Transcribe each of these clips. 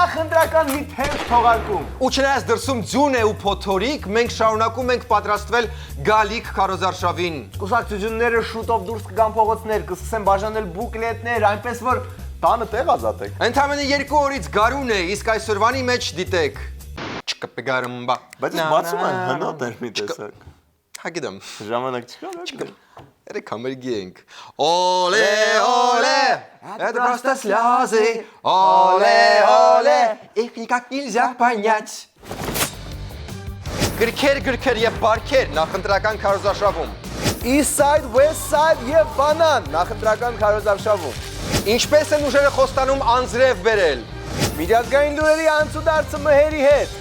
նախընտրական մի թեմ թողարկում։ Ու չնայած դրսում ձյուն է ու փոթորիկ, մենք շարունակում ենք պատրաստվել գալիք քարոզարշավին։ Կուսակցությունները շուտով դուրս կգան փողոցներ, կսկսեն բաժանել բուկլետներ, այնպես որ տանը տեղ ազատեք։ Ընդամենը 2 օրից գարուն է, իսկ այսօրվանի մեջ դիտեք։ Չկպեգարմբա։ Բայց բացում են հնոտ մի տեսակ։ Հա գիտեմ։ Ժամանակ չկա։ Երեք համերգի ենք։ Օլե, օլե, это просто слезы. Օլե, օլե, их никак нельзя понять. Գրքեր եւ բարքեր նախընտրական քարոզարշավում։ East side, west side եւ բանան նախընտրական քարոզարշավում։ Ինչպես են ուժերը խոստանում անձրև բերել։ Միջազգային լուրերի անցուդարձը մհերի հետ։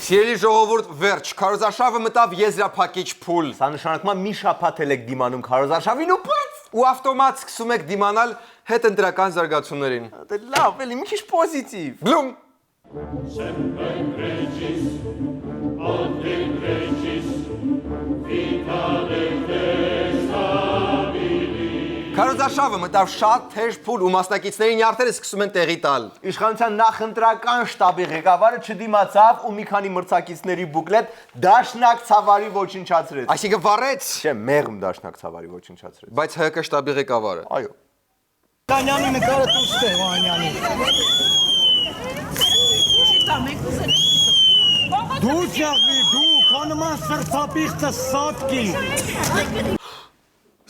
Սիրելի ժողովուրդ, վերջ, քարոզարշավը մտավ եզրափակիչ փուլ։ Սա նշանակում է մի շաբաթ եք դիմանում քարոզարշավին ու պրծ։ Ու ավտոմատ սկսում եք դիմանալ հետընտրական զարգացումներին։ Դե լավ, էլի մի քիչ պոզիտիվ։ Գլում։ Քարոզարշավը մտավ շատ թեժ փուլ ու մասնակիցների նյարդերը սկսում են տեղի տալ։ Իշխանության նախընտրական շտաբի ղեկավարը չդիմացավ ու մի քանի մրցակիցների բուկլետ դաշնակ ցավարի ոչնչացրեց։ Այսինքն վառեց։ Չէ, մեղմ դաշնակ ցավարի ոչնչացրեց։ Բայց ՀԿ շտաբի ղեկավարը։ Այո։ Տանյանի նկարը դուրս է Վանյանի։ Դու ճաղվի, դու քանման սրտապիղտը սատկի։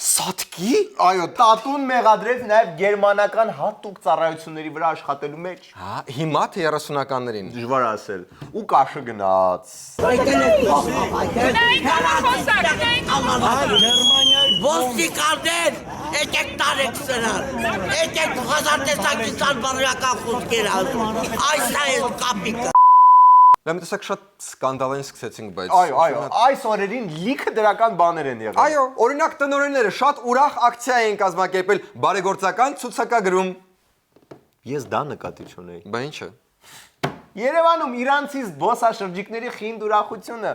Սատկի։ Այո, տատուն մեղադրեց նաև գերմանական հատուկ ծառայությունների վրա աշխատելու մեջ։ Հա, հիմա թե 30-ականներին։ Դժվար ասել։ Ու կաշը գնաց։ Գերմանիայի Ոստիկաններ, եկեք տարեք սրան, եկեք հազարտեսակիցան բարոյական խոսքեր ասում, այս է ես կապիկը։ Լավ, տեսակ շատ սկանդալային սկսեցինք, բայց Այո, այս օրերին լիքը դրական բաներ են եղել։ Այո, օրինակ տնօրենները շատ ուրախ ակցիա են կազմակերպել բարեգործական ցուցակագրում։ Ես դա նկատի չունեի։ Բա ինչ է։ Երևանում իրանցի զբոսաշրջիկների խինդ ուրախությունը։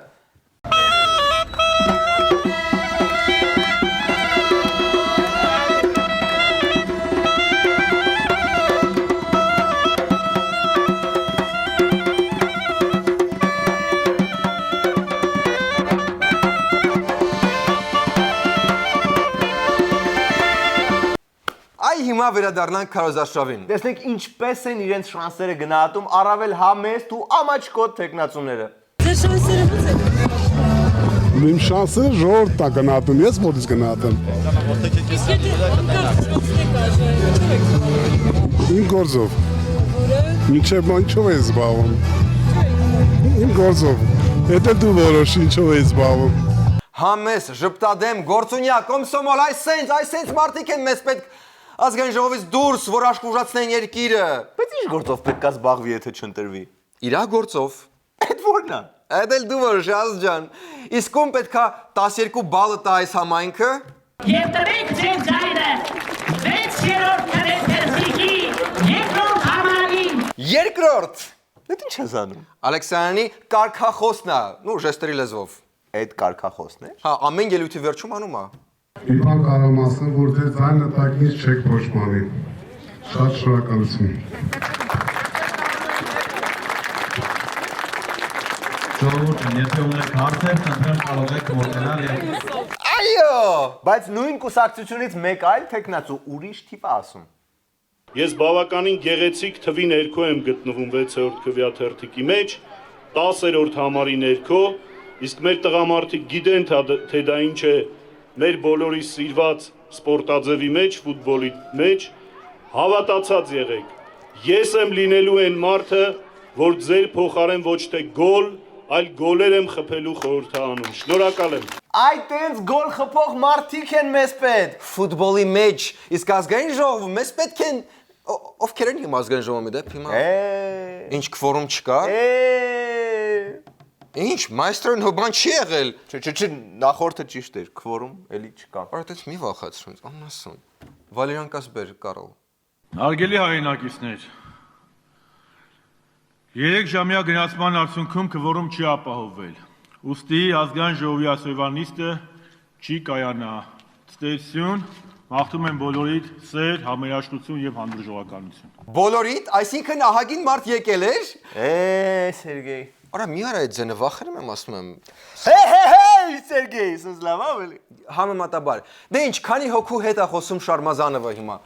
Հիմա վերադառնանք քարոզարշավին։ Տեսնենք ինչպես են իրենց շանսերը գնահատում առավել համեստ ու ամաչկոտ տեխնացուները։ Իմ շանսերը ժողովուրդն է գնահատում, ես ո՞րից գնահատեմ։ Իմ գործով։ Ինչեւ ինչով ես զբաղվում։ Իմ գործով։ Եթե դու որոշ ինչով ես զբաղվում։ Համես, ժպտադեմ, գործունյա, կոմսոմոլ, այսենց մարդիկ են մեզ պետք ազգային ժողովից դուրս, որ աշխուժացնեն երկիրը։ Բայց ինչ գործով պետք է զբաղվի, եթե չընտրվի։ Իրա գործով։ Այդ ո՞րն է։ Այդ էլ դու որոշ, Ազջան։ Իսկ ում պետքա 12 բալը տա այս համայնքը։ Եվ տրեք ձեր ձայնը 6-րդ քրեստերսիկի երկրորդ համարին։ Երկրորդ։ Դա ինչ ես անում։ Ալեքսանյանի կարգախոսն է, ժեստերի լեզվով։ Այդ կարգախոսն է։ Հա, ամեն ելույթի վերջում անում է։ Հիմա կարամ ասեմ, որ ձեր ձայնը տակից չեք փոշմանի։ Շատ շնորհակալություն։ Ժողովուրդ, եթե ունեք հարցեր, խնդրեմ կարող եք մոտենալ եւ Այո։ Բայց նույն կուսակցությունից մեկ այլ տեխնացու ուրիշ թիվ է ասում։ Ես բավականին գեղեցիկ թվի ներքո եմ գտնվում 6-րդ քվեաթերթիկի մեջ, 10-րդ համարի ներքո, իսկ մեր տղամարդիկ գիտեն, թե դա ինչ է մեր բոլորի սիրված սպորտաձևի մեջ, ֆուտբոլի մեջ, հավատացած եղեք։ Ես եմ լինելու այն մարդը, որ ձեր փոխարեն ոչ թե գոլ, այլ գոլեր եմ խփելու խորհրդանում։ Շնորհակալ եմ։ Այդ տենց գոլ խփող մարդիկ են մեզ պետք։ Ֆուտբոլի մեջ, իսկ ազգային ժողովում մեզ պետք են ովքեր են հիմա ազգային ժողովի դեպ հիմա։ Ինչ քվորում չկա։ Ինչ, մայստրոն հոբան չի եղել։ Չէ, նախորդը ճիշտ էր, քվորում էլի չկա։ Արդեն մի վախացրու, անասուն։ Վալերյան Կասպեր, Կարլ։ Հարգելի հայրենակիցներ, 3 ժամյա գնացման արդյունքում քվորում չի ապահովվել։ Ուստի ազգային ժողովի այսօրվա նիստը չի կայանա։ Ցտեսություն, Մաղթում եմ բոլորիդ սեր, համերաշխություն եւ հանդուրժողականություն։ Բոլորիդ, այսինքն ահագին մարդ եկել էր։ Սերգեյ։ Արա մի արա այդ ձենը վախենում եմ ասում եմ։ Հե, Սերգեյ, սենց լավ ավելի։ Համեմատաբար։ Դե ինչ, քանի հոգու հետ է խոսում Շարմազանովը հիմա։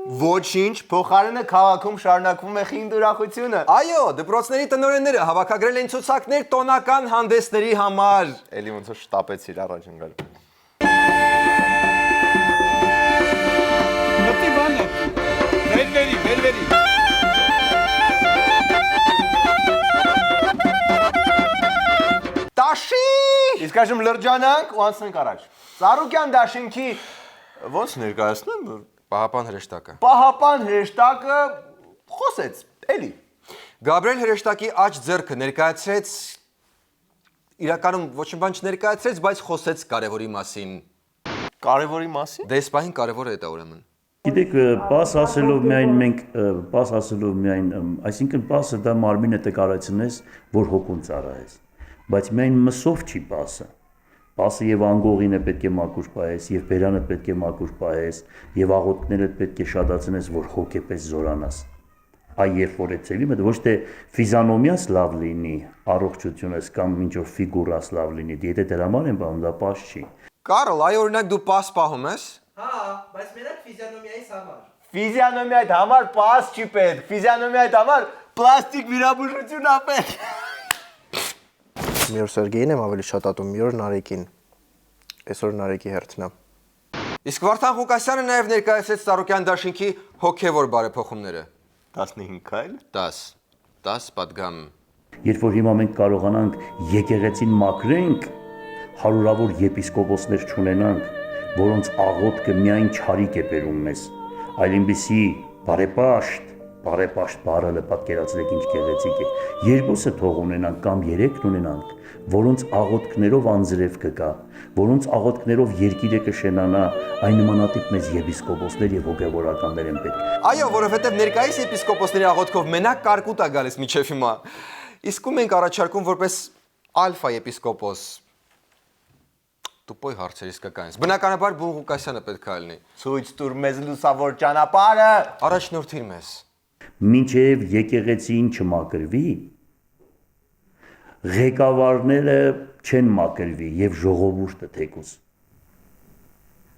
Ոչինչ, փոխարենը քաղաքում շարունակվում է խինդ ուրախությունը։ Այո, դպրոցների տնօրենները հավաքագրել են ցուցակներ տոնական հանդեսների համար։ Էլի ոնց որ շտապեցիր առաջ ընկալ։ Մտի բանը։ Վերվերի։ Տաշի։ Իսկ այժմ լրջանանք ու անցնենք առաջ։ Ծառուկյան դաշինքի ոնց ներկայացնեմ Պահապան հրեշտակը։ Պահապան հրեշտակը խոսեց, էլի։ Գաբրիել հրեշտակի աջ ձեռքը ներկայացրեց իրականում ոչինչ բան չներկայացրեց, բայց խոսեց կարևորի մասին։ Կարևորի մասին։ Դե այս պահին կարևորը է դա ուրեմն։ Գիտեք, պաս ասելով միայն, այսինքն պասը դա մարմինը տկարացնես, որ հոգուն ծառայես, բայց միայն մսով չի պասը։ Պասը եւ անգողին է պետք է մաքուր պահես, եւ բերանը պետք է մաքուր պահես, եւ աղոթքները պետք է շատացնես, որ հոգեպես զորանաս։ Այ երբ որ այդ ցելի մոտ ոչ թե ֆիզիոնոմիաս լավ լինի, առողջությունս կամ ինչ որ ֆիգուրաս լավ լինի, եթե դրա համար են բանում, դա պաս չի։ Կարլ, այ օրինակ դու պաս պահում ես։ Հա, բայց մենակ ֆիզիոնոմիայից համար։ Ֆիզիոնոմիայդ համար պաս չի պետք, ֆիզիոնոմիայդ համար պլաստիկ վիրաբուժություն ա պետք։ Մի օր Սերգեյին եմ ավելի շատ ատում, մի օր Նարեկին։ Այսօր Նարեկի հերթն է։ Իսկ Վարդան Ղուկասյանը նաև ներկայացրեց Ծառուկյան դաշինքի հոգևոր բարեփոխումները։ 15 քայլ, 10 պատգամ։ Երբ որ հիմա մենք կարողանանք եկեղեցին մաքրենք, հարյուրավոր եպիսկոպոսներ չունենանք, որոնց աղոթքը միայն չարիք է բերում մեզ, այլ այնպիսի բարեպաշտ բառը պատկերացրեք ինչ գեղեցիկ է։ Երկուսը թող ունենանք կամ երեքն ունենանք, որոնց աղոթքներով անձրև կգա, որոնց աղոթքներով երկիրը կշենանա, այն նմանատիպ մեզ եպիսկոպոսներ եւ հոգեվորականներ են պետք։ Այո, որովհետեւ ներկայիս եպիսկոպոսների աղոթքով մենակ կարկուտ է գալիս միջև հիմա։ Իսկ ում ենք առաջարկում որպես ալֆա եպիսկոպոս։ Տուպոյ հարցեր իսկականից։ Բնականաբար Բուն Ղուկասյանը պետք է լինի։ Ցույց տուր մեզ լուսավոր ճանապարհը։ Առաջնորդիր մեզ։ Մինչև եկեղեցին չմաքրվի, ղեկավարները չեն մաքրվի եւ ժողովուրդը թեկուզ։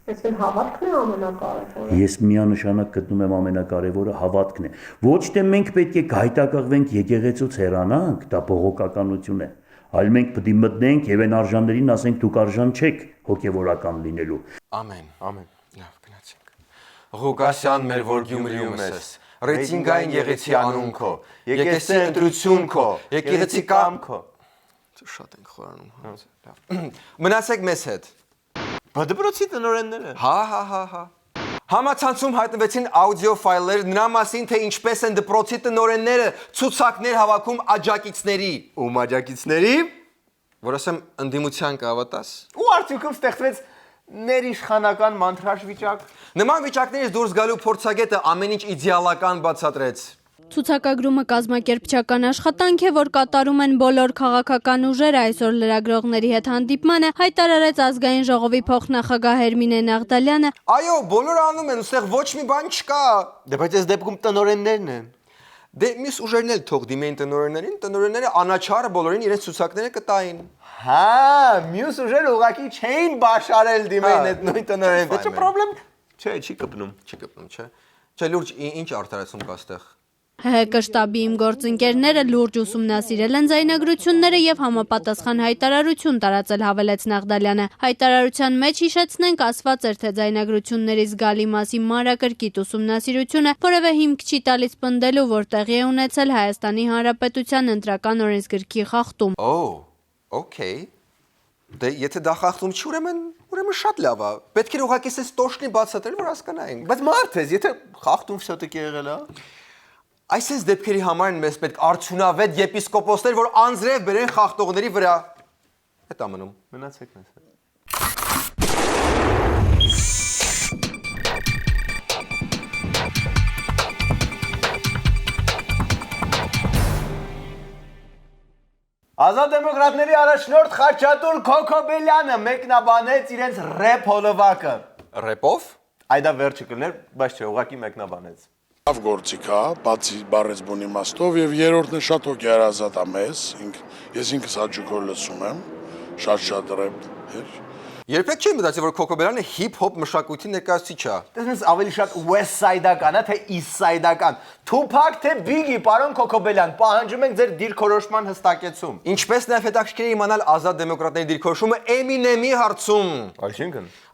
Այսինքն հավատքն է ամենակարևորը։ Ես միանշանակ գտնում եմ ամենակարևորը հավատքն է։ Ոչ թե մենք պետք է գայթակղվենք եկեղեցուց հեռանանք, դա բողոքականություն է, այլ մենք պետք է մտնենք եւ այն արժաններին ասենք դուք արժան չեք հոգեվորական լինելու։ Ամեն։ Լավ, գնացինք։ Ղուկասյան մեր որ Գյումրիում ես, ռեյտինգային եղեցի անուն քո, եկեսի ընտրություն քո, եկեղեցի կամ քո։ Շատ ենք խորանում, լավ։ Մնացեք մեզ հետ։ Դպրոցի տնօրենները։ Հա։ Համացանցում հայտնվեցին աուդիո ֆայլեր նրա մասին, թե ինչպես են դպրոցի տնօրենները ցուցակներ հավաքում աջակիցների։ Ում աջակիցների։ Որ ասեմ ընդդիմության կհավատաս։ Ու արդյունքում ստեղծվեց ներիշխանական մանթրաժ վիճակ։ Նման վիճակներից դուրս գալու փորձագետը ամեն ինչ իդեալական բացատրեց։ Ցուցակագրումը կազմակերպչական աշխատանք է, որ կատարում են բոլոր քաղաքական ուժերը, այսօր լրագրողների հետ հանդիպմանը հայտարարեց ազգային ժողովի փոխնախագահ Հերմինե Նաղդալյանը։ Այո, բոլորը անում են, ուստեղ ոչ մի բան չկա։ Դե բայց այս դեպքում տնօրեններն են։ Դե մյուս ուժերն էլ թող դիմեն տնօրեններին, տնօրենները անաչառը բոլորին իրենց ցուցակները կտային։ Հա, մյուս ուժերը ուղղակի չէին բաշարել դիմեն այդ նույն տնօրենին։ Դե չէ պրոբլեմ։ Չէ, չի կպնում, չէ։ Չէ, լուրջ ինչ արդարացում կա այստեղ։ ՀՀԿ շտաբի իմ գործընկերները լուրջ ուսումնասիրել են ձայնագրությունները եւ համապատասխան հայտարարություն տարածել, հավելեց Նաղդալյանը։ Հայտարարության մեջ հիշեցնենք ասված էր, թե ձայնագրությունների զգալի մասի մանրակրկիտ ուսումնասիրությունը որևէ հիմք չի տալիս պնդելու, որ տեղի է ունեցել Հայաստանի Հանրապետության ընտրական օրենսգրքի խախտում։ Okay։ Դե եթե դա խախտում չի, ուրեմն շատ լավ է։ Պետք է ուղղակի էս տոշնի բացատրել, որ հասկանայինք։ Բայց մարդ ես, եթե խախտում շատիկ եղել է։ Այսպես դեպքերի համար են մեզ պետք արդյունավետ եպիսկոպոսներ, որ անձրև բերեն խախտողների վրա։ Հետ ամնում։ Մնացեք մեզ հետ։ Ազատ դեմոկրատների առաջնորդ Խաչատուր Քոքոբելյանը մեկնաբանեց իրենց ռեփ հոլովակը։ Ռեպով։ Այդա վերջը կլներ, բայց չէ, ուղղակի մեկնաբանեց։ Լավ գործիք է, բացի բառից բուն իմաստով եւ երրորդն է շատ հոգեարազատ է մեզ, ես ինքս հաճույքով լսում եմ, շատ ռեփ էր։ Երբեք չի մտածել, որ Քոքոբելյանը հիփ-հոփ մշակույթի ներկայացուցիչ է։ Տեսնես ավելի շատ West Side-ական է, թե East Side-ական։ Tupac թե Biggie, պարոն Քոքոբելյան, պահանջում ենք ձեր դիրքորոշման հստակեցում։ Ինչպես նաև հետաքրքիր է իմանալ ազատ դեմոկրատների դիրքորոշումը Eminem-ի հարցում։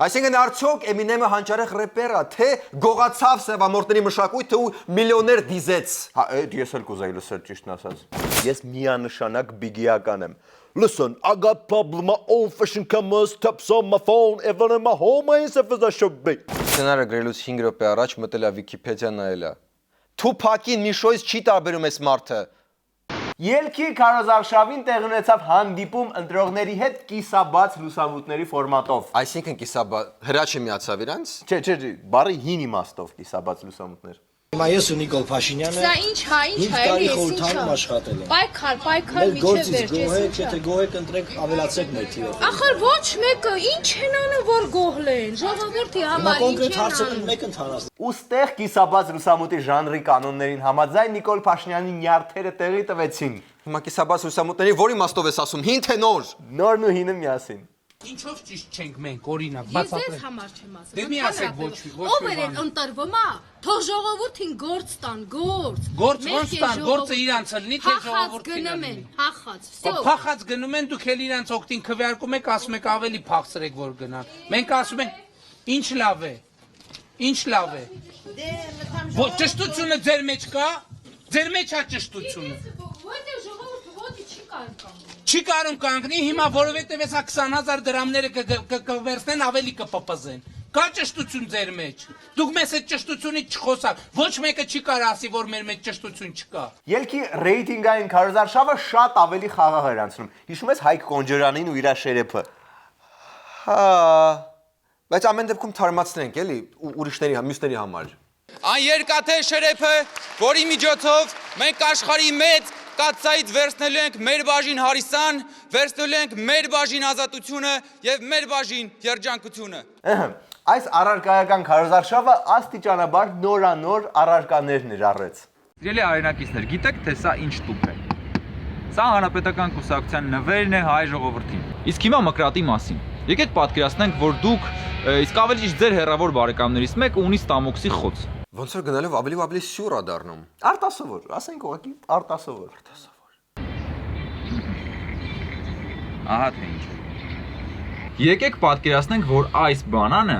Այսինքն արդյոք Eminem-ը հանճարեղ рэպեր է, թե գողացավ սևամորտների մշակույթը ու միլիոներ դիզեց։ Հա, ես էլ կուզեի լսել ճիշտն ասած։ Ես միանշանակ Biggie-ական եմ։ Listen, I got problem, my old fashion cameras, taps on my phone, even in my home, I ain't safe as I should be. Սցենարը գրելուց 5 րոպե առաջ մտել է Վիկիպեդիա նայել է։ Թուփակին մի շոյից չի տարբերում այս մարդը։ Ելքի քարոզարշավին տեղ ունեցավ հանդիպում ընտրողների հետ կիսաբաց լուսամուտների ֆորմատով։ Այսինքն կիսաբաց հրաչը միացավ իրանց։ Չէ, բարի հին իմաստով կիսաբաց լուսամուտներ։ Հիմա ես ու Նիկոլ Փաշինյանը Սա ինչ հա, ինչ հա, էլի ես ինչ հա։ աշխատել եմ։ Պայքար միջև վերջ, ես եթե գոհեք ընտրեք ավելացեք մեր թիվը։ Ախր ոչ մեկը ինչ են անում որ գոհլեն, ժողովրդի համար ինչ են անում։ Մեկ ընդհանրած։ Ոստեղ կիսաբաց լուսամուտի ժանրի կանոններին համաձայն Նիկոլ Փաշինյանի նյարդերը տեղի տվեցին։ Հիմա կիսաբաց լուսամուտների որ իմաստով ես ասում, հին թե նոր։ Նորն ու հինը միասին։ Ինչով ճիշտ չենք մենք, օրինակ, Ես ես համար չեմ ասում։ Դե մի ասեք ոչ Ով էր են ընտրվում, ա։ Թող ժողովրդին գործ տան, գործ։ Գործ ոնց տան, գործը իրանց լինի, թե ժողովրդին լինի։ Հախած, վсё։ Փախած գնում են, դուք էլ իրանց օգտին քվեարկում եք, ասում եք ավելի փախցրեք որ գնան։ Մենք ասում ենք, ինչ լավ է։ Ինչ լավ է։ Ոչ ճշտությունը ձեր մեջ կա։ Ձեր մեջ է ճշտությունը։ Որտե ժողովուրդը ոդի չի կարող։ Չի կարող կանգնի հիմա, որովհետև հեսա 20,000 դրամները կվերցնեն, ավելի կպպզեն։ Կա ճշտություն ձեր մեջ։ Դուք մեզ այդ ճշտությունից չխոսաք։ Ոչ մեկը չի կարող ասի, որ մեր մեջ ճշտություն չկա։ Ելքի ռեյտինգային քարոզարշավը շատ ավելի խաղաղ էր անցնում։ Հիշում ես Հայկ Կոնջերանին ու իր շերեփը։ Հա, բայց ամեն դեպքում թարմացնենք, էլի, ուրիշների, մյուսների համար։ Այն երկաթե շերեփը, որի միջոցով մենք աշխարհի մեծ կաթսայից վերցնելու ենք մեր բաժին հարիսան, վերցնելու ենք մեր բաժին ազատությունը եւ մեր բաժին երջանկությունը։ Այս առարկայական քարոզարշավը աստիճանաբար նորանոր առարկաներ ներառեց։ Սիրելի հայրենակիցներ, գիտեք թե սա ինչ տուփ է։ Սա հանրապետական կուսակցության նվերն է հայ ժողովրդին։ Իսկ հիմա մկրատի մասին։ Եկեք պատկերացնենք, որ դուք իսկ ավելի ճիշտ ձեր հեռավոր բարեկամներից մեկը ունի ստամոքսի խոց։ Ոնց որ գնալով ավելի սյուր է դառնում։ Արտասովոր, ասենք ուղղակի արտասովոր։ Ահա թե ինչ։ Եկեք պատկերացնենք, որ այս բանանը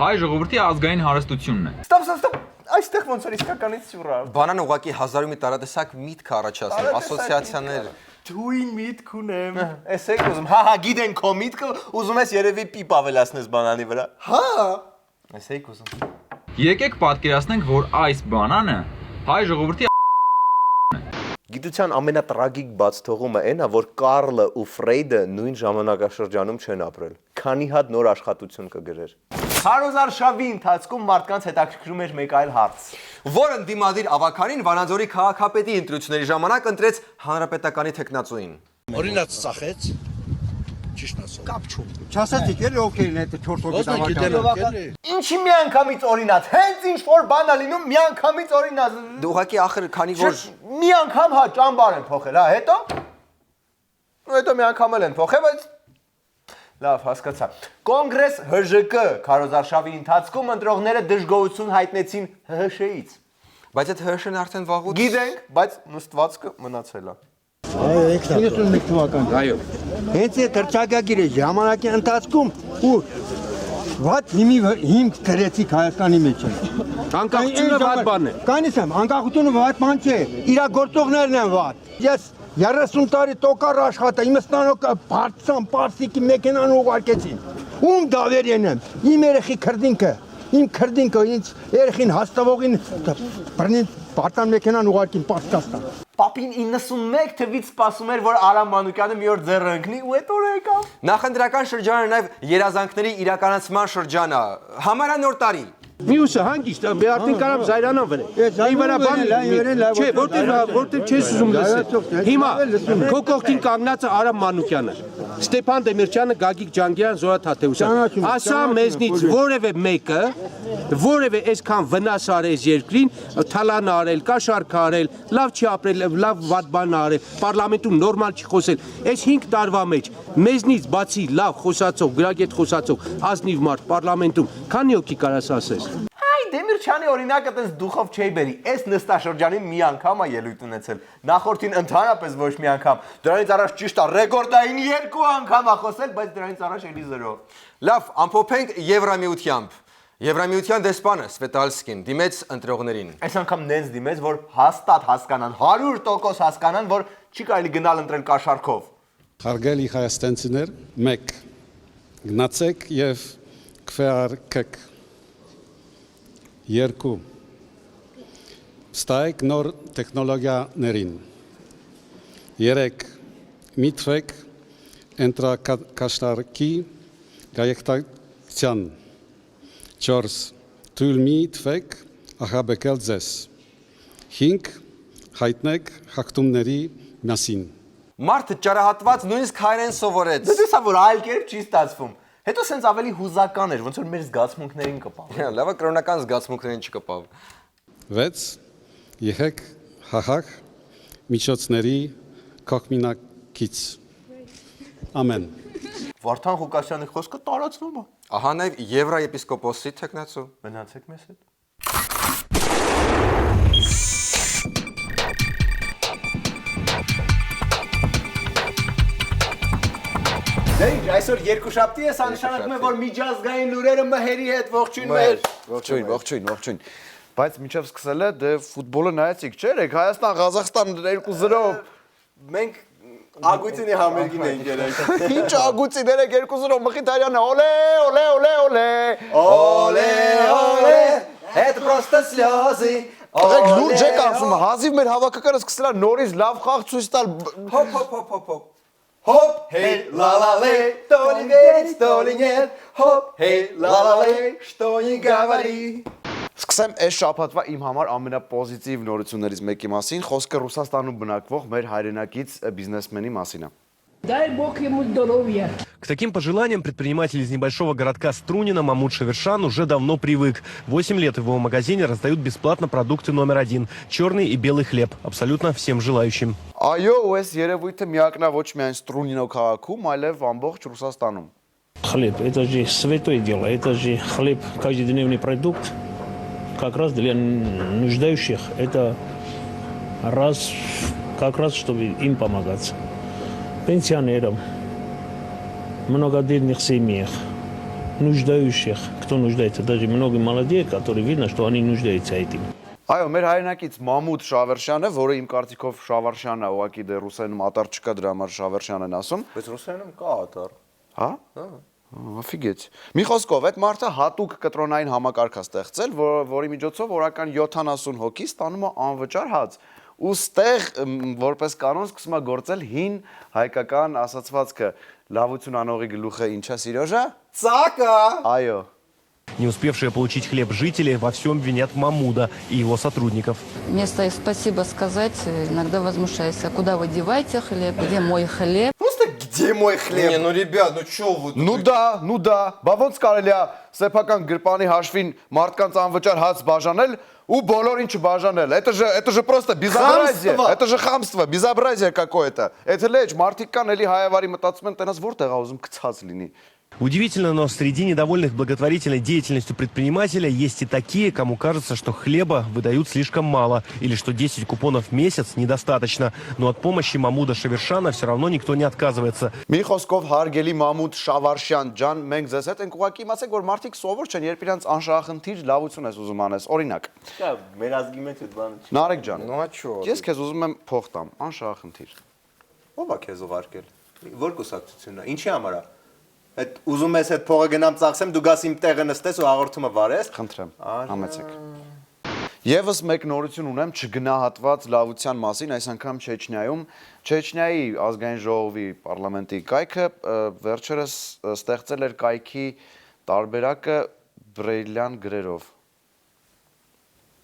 հայ ժողովրդի ազգային հարստությունն է։ Ստոպ, այստեղ ոնց որ իսկականից սյուր է։ Բանանը ուղղակի հազարումի տարատեսակ միտք առաջացնում, ասոցիացիաներ։ Թույն միտք ունեմ։ Էսեք ուզում, հա, գիտեն քո միտքը, ուզում ես երևի պիպ ավելացնես բանանի վրա։ Հա։ Էսեք ուզում։ Եկեք պատկերացնենք, որ այս բանանը հայ ժողովրդի Գիտության ամենատրագիկ բաց թողումը այն է, որ Կարլը ու Ֆրեյդը նույն ժամանակաշրջանում չեն ապրել։ Քանի հատ նոր աշխատություն կգրեր։ Քարոզարշավի ընթացքում մարդկանց հետաքրքրում էր մեկ այլ հարց, որը դիմադիր ավականին Վանաձորի քաղաքապետի ընտրությունների ժամանակ ընտրեց հանրապետականի թեկնածուին։ Օրինակ ծախեց ճիշտ ասած։ Կապ չունի։ Չասացիք էլի օքեյն այդ 4 հոգի դավական։ Ինչի միանգամից օրինաց, հենց ինչ որ բան է լինում միանգամից օրինաց։ Դու ուղղակի ախր քանի որ մի անգամ հա ճամբար են փոխել, հա, հետո մի անգամ էլ են փոխել, բայց լավ, հասկացա։ Կոնգրես ՀԺԿ քարոզարշավի ընթացքում ընտրողները դժգոհություն հայտնեցին ՀՀՇ-ից։ Բայց այդ ՀՀՇ-ն արդեն վաղուց Գիտենք, բայց նստվածքը մնացել է։ Այո, 91 թվական։ Այո։ Հենց այդ հռչակագիրը ժամանակի ընթացքում ու վատ հիմք դրեցիք Հայաստանի մեջ։ Անկախությունը վատ բան է։ Կանից եմ, անկախությունը վատ բան չէ։ Իրագործողներն են վատ։ Ես 30 տարի տոկար աշխատա, իմ ստանոկը բարձան պարսիկի մեքենան ուղարկեցին։ Ում դավերեն եմ։ Իմ երեխի քրդինքը ինձ երեխին հաստավողին բռնին Պարտան մեքենան ուղարկին Պարսկաստան։ Պապին 91 թվից սպասում էր, որ Արամ Մանուկյանը մի օր ձեռ ընկնի ու այդ օրը եկավ։ Նախընտրական շրջանը նաև երազանքների իրականացման շրջանը։ Համարյա նոր տարի։ Մյուսը հանգիստ, բե արդեն կարամ զայրանան վրե։ Ի վրա բան չէ, որտեղ չես ուզում լսել։ Հիմա քո կողքին կանգնած է Արամ Մանուկյանը, Ստեփան Դեմիրճյանը, Գագիկ Ջանգիրյան, Զորա Թաթևոսյանը։ Ասա մեզնից որևէ մեկը, որևէ այսքան վնաս արել երկրին, թալան արել, կաշառք արել, լավ չի ապրել, լավ վատ բան արել, պարլամենտում նորմալ չի խոսել։ Այս 5 տարվա մեջ մեզնից բացի լավ խոսացող, գրագետ խոսացող ազնիվ մարդ պարլամենտում քանի հոգի կարաս ասես։ Հայ Դեմիրճյանի օրինակը տես դուխով չէի բերի։ Այս նստաշրջանին մի անգամ է ելույթ ունեցել։ Նախորդին ընդհանրապես ոչ մի անգամ։ Դրանից առաջ ճիշտ է ռեկորդային 2 անգամ է խոսել, բայց դրանից առաջ էլի 0։ Լավ, ամփոփենք Եվրամիությամբ։ Եվրամիության դեսպանը Սվետալսկին դիմեց ընտրողներին։ Այս անգամ նենց դիմեց, որ հաստատ հասկանան, 100% հասկանան, որ չի կարելի գնալ ընտրել կաշառքով։ Հարգելի հայաստանցիներ, 1 գնացեք եւ քվեարկեք 2 ստայեք նոր տեխնոլոգիաներին 3 միտվեք ընտրակաշառքի գայթակցության 4 թույլ մի տվեք ահաբեկել ձեզ 5 հայտնեք հաղթումների մասին Մարդը ճարահատված նույնիսկ հայերեն սովորեց։ Դες որ այլ կերպ չի ստացվում։ Հետո սենց ավելի հուզական էր, ոնց որ մեր զգացմունքներին կպավ։ Լավը կրոնական զգացմունքներին չկպավ։ 6 եղեք հաղախ միջոցների կողմնակից։ Ամեն։ Վարդան Ղուկասյանի խոսքը տարածվում է։ Ահա նաև Եվրաեպիսկոպոսի թեկնածու։ Մնացեք մեզ հետ։ Դե ինչ, այսօր երկուշաբթի է, սա նշանակում է, որ միջազգային լուրերը մհերի հետ ողջույն մեր։ Ողջույն։ Բայց մինչև սկսել է, դե ֆուտբոլը նայեցիք, չէ՞, Հայաստան, Ղազախստան 2-0։ Մենք Ագույցինի համերգին ենք երեք։ Ինչ ագույցին երեք 2-0 Մխիթարյանը, օլե, օլե, օլե, օլե։ Օլե, օլե, հետ պրոստը սլյոզի։ Աղեք լուրջ եք ասում, հազիվ մեր հավաքականը սկսել է նորից լավ խաղ ցույց տալ։ Հոп։ Հոп, հեյ, լալալե, տոլին վերից, տոլին ետ, հոп, հեյ, լալալե, շտո ի գավարի։ Սկսեմ այս շաբաթվա իմ համար ամենապոզիտիվ նորություններից մեկի մասին, խոսքը Ռուսաստանում բնակվող մեր հայրենակից բիզնեսմենի մասին է։ Дай Бог ему здоровья. К таким пожеланиям предприниматель из небольшого городка Струнино Мамут Шавершан уже давно привык. 8 лет в его магазине раздают бесплатно продукты номер 1 – черный и белый хлеб, абсолютно всем желающим. Այո, այս երևույթը միակն է ոչ միայն Ստրունինո քաղաքում, այլև ամբողջ Ռուսաստանում։ Хлеб – это же святое дело, это же хлеб – каждодневный продукт, как раз для нуждающих. Это раз, как раз, чтобы им помогать. Пенсионерам, многодетных семьях, нуждающих, кто нуждается, даже много молодых, которые видно, что они нуждаются этим. Այո, մեր հայրենակից Մամուտ Շավարշյանը, որը իմ կարծիքով Շավարշյանն է, ուղղակի դե ռուսերենում ատար չկա, դրա համար Շավարշյան են ասում։ Բայց ռուսերենում կա ատար։ Հա? Աֆիգեծ։ Մի խոսքով, այդ մարդը հատուկ կտրոնային համակարգ է ստեղծել, որի միջոցով օրական 70 հոգի ստանում է անվճար հաց։ Ու ստեղ որպես կանոն սկսում է գործել հին հայկական ասացվածքը լավություն անողի գլուխը ինչա Սիրոժա ծակա այո Не успевшие получить хлеб жители во всем винят Мамуда и его сотрудников. Вместо спасибо сказать, иногда возмущаюсь. А куда вы деваете хлеб? Где мой хлеб? Просто где мой хлеб? Не, ну ребят, ну чё вы? Ну да. Բա ոնց կարելի է սեփական գրպանի հաշվին մարդկանց անվճար հաց բաժանել ու բոլորին չբաժանել։ Это же просто безобразие. Это же хамство, безобразие какое-то. Это լեջ մարդիկ կան էլի հայավարի մտածում են տենաս որտեղ է ուզում գցած լինի։ Удивительно, но среди недовольных благотворительной деятельностью предпринимателя есть и такие, кому кажется, что хлеба выдают слишком мало, или что 10 купонов в месяц недостаточно. Но от помощи Мамуда Шавершана все равно никто не отказывается. Մի խոսքով հարգելի Մամուդ Շավարշյան ջան, մենք ձեզ հետ ենք ուղղակի իմացեք, որ մարդիկ սովոր չեն, երբ իրանց անշահախնդիր լավություն ես ուզում անես։ Օրինակ։ Մեր ազգի մեջ այդ բանը չի։ Նարեկ ջան։ Ну а чё? Ես քեզ ուզում եմ փող տամ, անշահախնդիր։ Ո՞վ է քեզ ուղարկել։ Որ կուսակցությունն է։ Ինչի համար է։ Այդ ուզում ես այդ փողը գնամ ծախսեմ, դու գաս իմ տեղը նստես ու հաղորդումը վարես։ Խնդրեմ, համեցեք։ Եվս մեկ նորություն ունեմ չգնահատված լավության մասին, այս անգամ Չեչնիայում։ Չեչնիայի ազգային ժողովի պարլամենտի կայքը վերջերս ստեղծել էր կայքի տարբերակը բրեյլյան գրերով։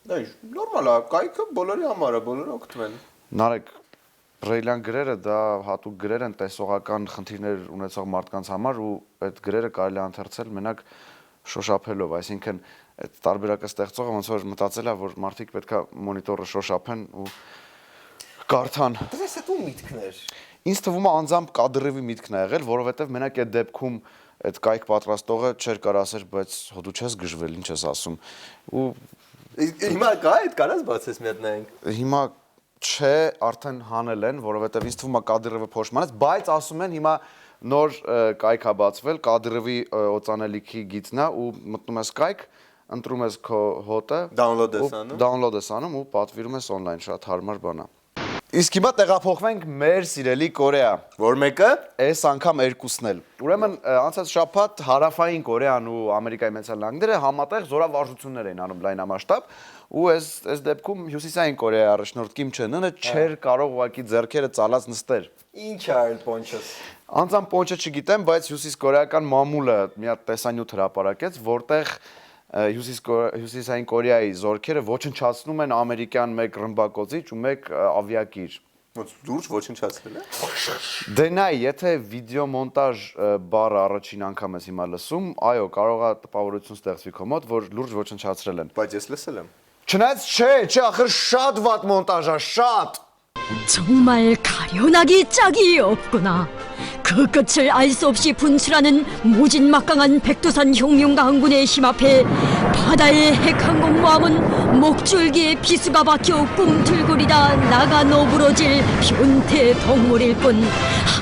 Դա նորմալ է, կայքը բոլորի համար է, բոլորը օգտվեն։ Նարեկ Բրեյլյան գրերը դա հատուկ գրեր են տեսողական խնդիրներ ունեցող մարդկանց համար ու այդ գրերը կարելի է ընթերցել մենակ շոշափելով, այսինքն այդ տարբերակը ստեղծողը ոնց որ մտածել է, որ մարդիկ պետքա մոնիտորը շոշափեն ու կարդան։ Դες է դու միտքներ։ Ինձ թվում է անձամբ Կադրովի միտքն է եղել, որովհետև մենակ այդ դեպքում այդ կայք պատրաստողը չէր կարող ասել, բայց հո դու չես գժվել, ինչ ես ասում։ Ու հիմա կա այդ կարաս բացես մի հատ նայենք։ Հիմա չէ, արդեն հանել են, որովհետև ինձ թվում է Կադրովը փոշմանեց, բայց ասում են հիմա նոր կայք է բացվել, Կադրովի օծանելիքի գիծն է ու մտնում ես կայք, ընտրում ես քո հոտը, download ես անում ու պատվիրում ես on-line, շատ հարմար բան է։ Իսկ հիմա տեղափոխվենք մեր սիրելի Կորեա, որ մեկը այս անգամ երկուսն էլ։ Ուրեմն անցած շաբաթ Հարավային Կորեան ու Ամերիկայի Մեծան Նահանգները համատեղ զորավարժություններ էին անում լայնամասշտաբ ու այս դեպքում Հյուսիսային Կորեայի առաջնորդ Կիմ Չեն Ընը չէր կարող ուղղակի ձեռքերը ծալած նստեր։ Ինչ արել Պոնչոս։ Անձամբ Պոնչը չգիտեմ, բայց հյուսիսկորեական մամուլը մի հատ տեսանյութ հրապարակեց, որտեղ Հյուսիսային Կորեայի զորքերը ոչնչացնում են ամերիկյան մեկ ռմբակոծիչ ու մեկ ավիակիր։ Ոնց լուրջ ոչնչացնել է։ Դե նայ, եթե վիդեոմոնտաժ բառը առաջին անգամ ես հիմա լսում, այո, կարող է տպավորություն ստեղծվի քո մոտ, որ լուրջ ոչնչացրել են։ Բայց ես լսել եմ։ Չնայած չէ, ախր շատ վատ մոնտաժ է, շատ։ 정말 가련하기 짝이 없구나. 그 끝을 알 수 없이 분출하는 무진막강한 백두산 혁명가항군의 힘 앞에 바다의 핵항공모함은 목줄기에 비수가 박혀 꿈틀거리다 나가 너부러질 변태 덩물일 뿐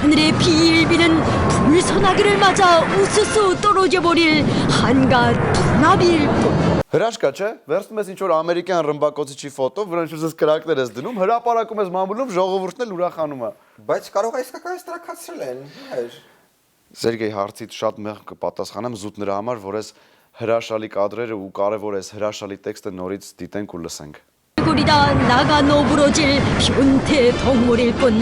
하늘의 비일비는 불선하기를 맞아 우수수 떨어져버릴 한갓 분합일 뿐. Հրաշքա չէ, վերցնում ես ինչ-որ ամերիկյան ռմբակոծիչի ֆոտո, վրան շուրջս կրակներ ես դնում, հրապարակում ես մամուլում, ժողովուրդն էլ ուրախանում է։ Բայց կարող է իսկական ստրակացրել են, հայր։ Սերգեյ հարցիդ շատ մեղ կպատասխանեմ զուտ նրա համար, որ այս հրաշալի կադրերը ու կարևոր այս հրաշալի տեքստը նորից դիտենք ու լսենք։ 거리다 나가 너부러질 변태 덩물일 뿐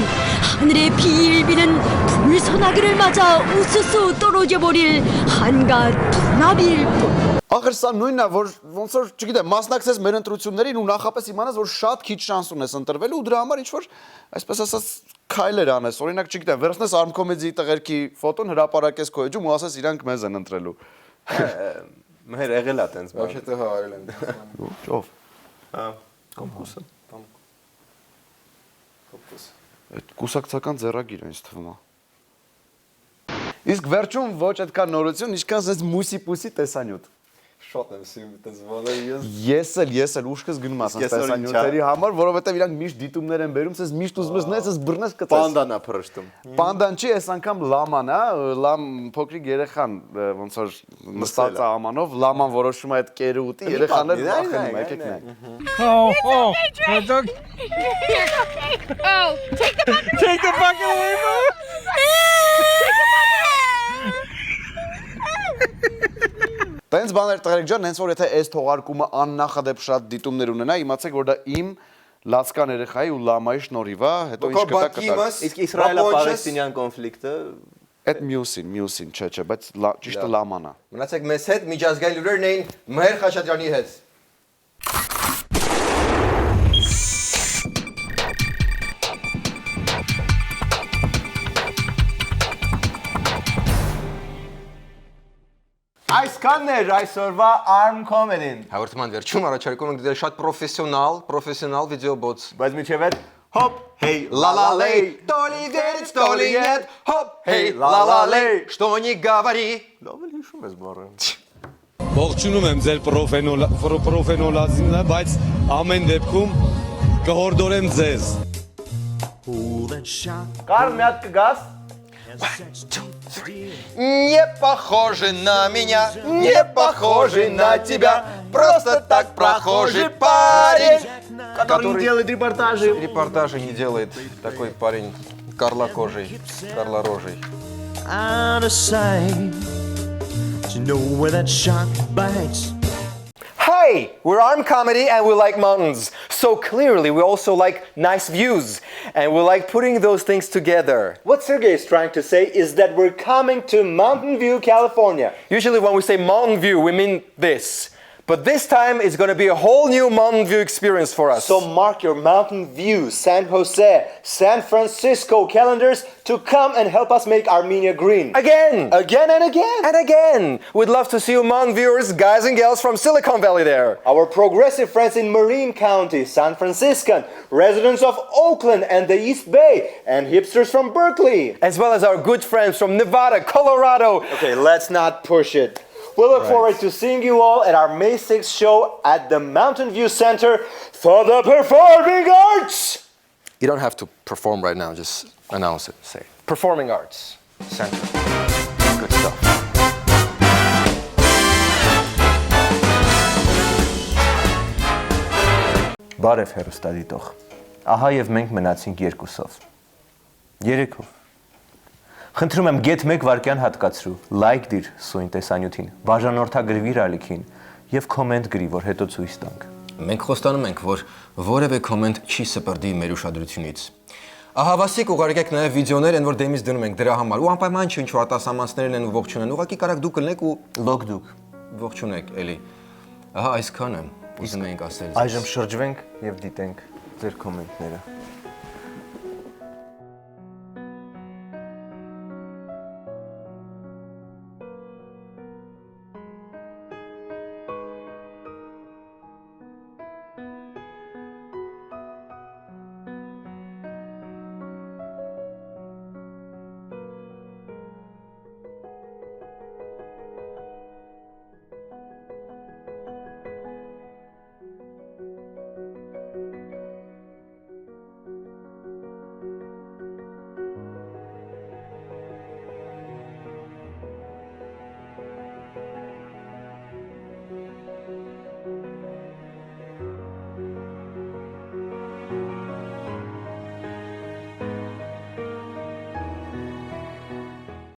하늘의 비일비는 불선하기를 맞아 우수수 떨어져버릴 한갓 분합일 뿐. Ախր սա նույնն է, որ ոնց որ, չգիտեմ, մասնակցես մեր ընտրություններին ու նախապես իմանաս, որ շատ քիչ շանս ունես ընտրվելու ու դրա համար ինչ-որ, այսպես ասած, քայլեր անես, օրինակ, չգիտեմ, վերցնես Armcomedy տղերքի ֆոտոն հրապարակես քո էջում ու ասես իրանք մեզ են ընտրելու։ Մեր եղել է տենց բան։ Ոչ թե հարել են։ Ով։ Հա, կոմպուսը։ Այդ կուսակցական ձեռագիր է ինձ թվում է։ Իսկ վերջում ոչ այդքան նորություն, ինչքան sense մուսի-պուսի տեսանյութ։ Շատ եմ սիրում այդպես բաները։ Ես էլ ուշքս գնում ասած տեսանյութերի համար, որովհետև իրանք միշտ դիտումներ են բերում, sense միշտ ուզում ես նայես, բռնես կծես։ Պանդան է փռշտում։ Պանդան չի, այս անգամ լաման է, լամ փոքրիկ երեխան ոնց որ նստած է ամանով, լաման որոշում է այդ կերը ուտի, երեխան էլ վախենում է, եկեք նայեք։ Take the bucket away from Տենց բաներ տղերք ջան, հենց որ եթե այս թողարկումը աննախադեպ շատ դիտումներ ունենա, իմացեք որ դա իմ լացկան երեխայի ու լամայի շնորհիվ է, հետո ինչ կտա։ Իսկ Իսրայելա-Պալեստինյան կոնֆլիկտը այդ մյուսին, չէ, բայց ճիշտը լաման է։ Մնացեք մեզ հետ, միջազգային լուրերն էին Մհեր Խաչատրյանի հետ։ Այսքանն էր այսօրվա Armcomedy-ն։ Հաղորդման վերջում առաջարկում ենք դիտել շատ պրոֆեսիոնալ վիդեոբոց։ Բայց միջև այդ հոп, hey, la-la-lay, то ли верит, то ли нет, hop, hey, la-la-lay, что не говори։ Լավ էլ հիշում ես բառը։ Ողջունում եմ ձեր պրոֆենոլազինը, բայց ամեն депքում կհորդորեմ ձեզ։ Կարլ մի հատ կգաս։ Не похожи на меня, не похожи на тебя, просто так прохожий парень, который не делает репортажи. Репортажи не делает такой парень Карлокожий, Карлорожий. Out of sight, you know where that shark bites. Hi, we're Armcomedy and we like mountains. So clearly we also like nice views and we like putting those things together. What Sergey is trying to say is that we're coming to Mountain View, California. Usually when we say Mountain View, we mean this. But this time it's going to be a whole new Mountain View experience for us. So mark your Mountain View, San Jose, San Francisco calendars to come and help us make Armenia green. Again! Again and again! And again! We'd love to see you Mountain Viewers, guys and gals from Silicon Valley there. Our progressive friends in Marin County, San Franciscan, residents of Oakland and the East Bay, and hipsters from Berkeley. As well as our good friends from Nevada, Colorado. Okay, let's not push it. We look forward to seeing you all at our May 6th show at the Mountain View Center for the Performing Arts! You don't have to perform right now, just announce it. Say it. Performing Arts Center. Good stuff. Բարև հերոստատիտող։ Ահա եւ մենք մնացինք երկուսով։ Երեքով։ Խնդրում եմ գեթ 1 վայրկյան հատկացրու, լայք դիր սույն տեսանյութին, բաժանորդագրվիր ալիքին եւ կոմենտ գրի, որ հետո ցույց տանք։ Մենք խոստանում ենք, որ որևէ կոմենտ չի սպրդի մեր ուշադրությունից։ Ահա Վասիկ ուղարկեք նաև վիդեոներ, են որ դեմից դնում ենք դրա համար։ Ու անպայման չի ինչ-որ արտասահմանցներն են ու ողջունեն։ Ուղղակի կարակ դուք կլնեք ու լոգ դուք ողջունեք էլի։ Ահա այսքանը ուզում էինք ասել։ Այժմ շրջվենք եւ դիտենք ձեր կոմենտները։